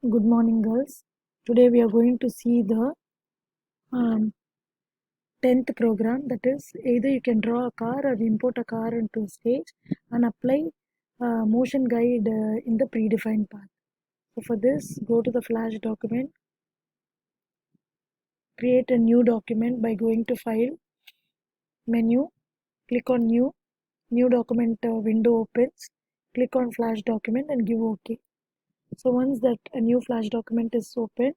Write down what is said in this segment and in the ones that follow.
Good morning, girls. Today we are going to see the 10th program. That is, either you can draw a car or import a car into a stage and apply motion guide in the predefined path. So for this, go to the Flash document, create a new document by going to File, Menu, click on New document window opens, click on Flash document and give OK. So once that a new Flash document is open,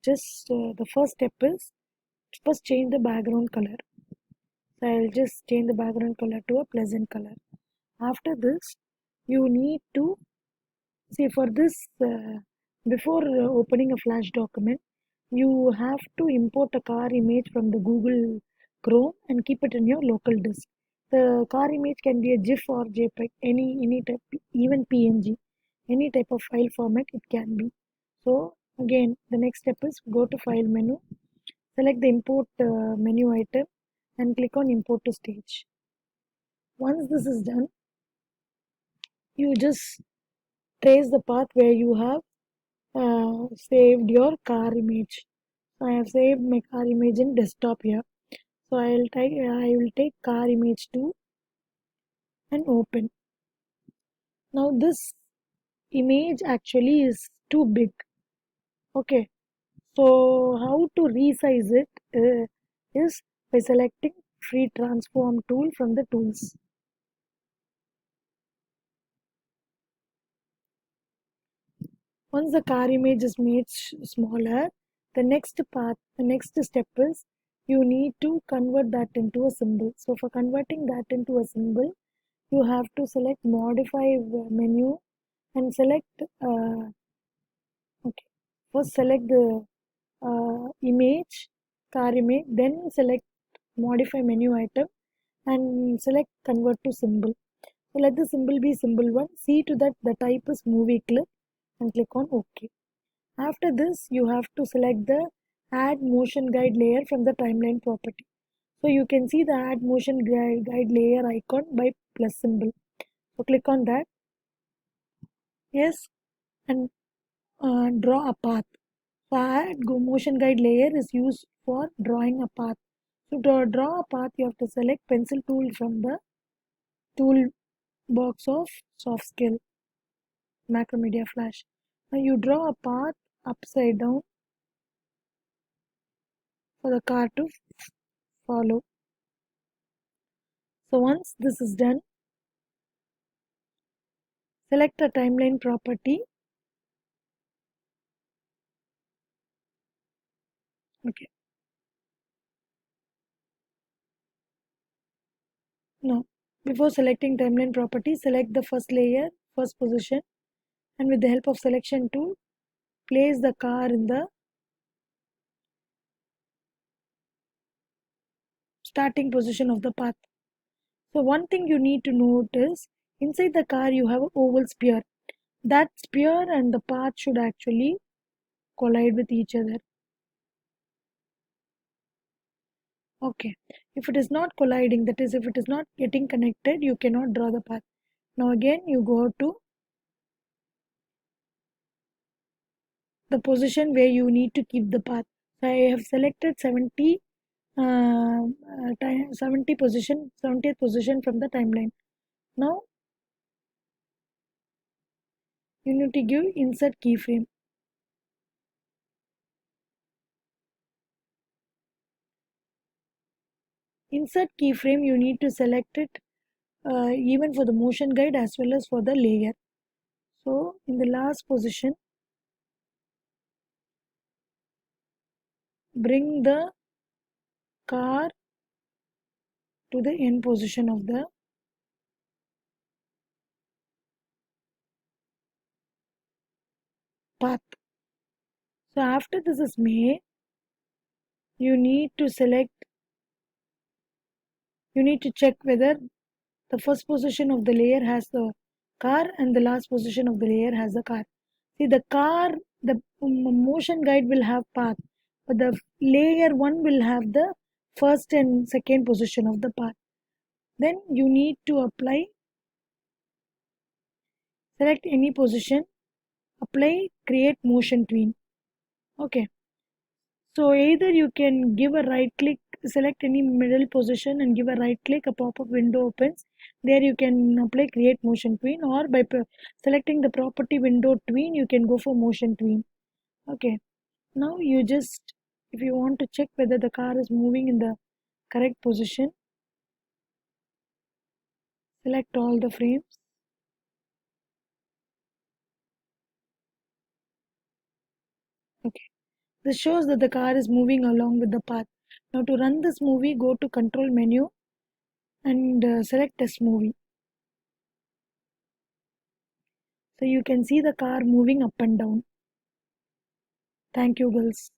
just the first step is first change the background color. So I'll just change the background color to a pleasant color. After this, you need to see for this before opening a Flash document, you have to import a car image from the Google Chrome and keep it in your local disk. The car image can be a GIF or JPEG, any type, even PNG, any type of file format it can be. So again, the next step is go to File menu, select the import menu item and click on import to stage. Once this is done, you just trace the path where you have saved your car image. So I have saved my car image in desktop here. So I will take car image 2 and open. Now this image actually is too big. Okay, so how to resize it is by selecting free transform tool from the tools. Once the car image is made smaller, the next step is you need to convert that into a symbol. So for converting that into a symbol, you have to select modify menu and select okay. First select the image, car image, then select modify menu item and select convert to symbol. So let the symbol be symbol 1. See to that the type is movie clip and click on OK. After this, you have to select the add motion guide layer from the timeline property. So you can see the add motion guide layer icon by plus symbol. So click on that. Yes, and draw a path. So add motion guide layer is used for drawing a path. So to draw a path, you have to select pencil tool from the tool box of soft skill Macromedia Flash. Now you draw a path upside down for the car to follow. So once this is done, select a timeline property. Okay. Now, before selecting timeline property, select the first layer, first position, and with the help of selection tool, place the car in the starting position of the path. So one thing you need to note is inside the car you have an oval sphere. That sphere and the path should actually collide with each other. Okay, if it is not colliding, that is if it is not getting connected, you cannot draw the path. Now again you go to the position where you need to keep the path. So I have selected 70th position from the timeline. Now you need to give insert keyframe. Insert keyframe, you need to select it even for the motion guide as well as for the layer. So in the last position, bring the car to the end position of the path. So after this is made, you need to check whether the first position of the layer has the car and the last position of the layer has the car. See, the car, the motion guide will have path, but the layer 1 will have the first and second position of the path. Then you need to apply, select any position, apply create motion tween. Okay, so either you can give a right click, select any middle position and give a right click, a pop-up window opens. There you can apply create motion tween, or by selecting the property window tween, you can go for motion tween. Okay, now you just, if you want to check whether the car is moving in the correct position, select all the frames. Okay, this shows that the car is moving along with the path. Now to run this movie, go to control menu and select test movie. So you can see the car moving up and down. Thank you, girls.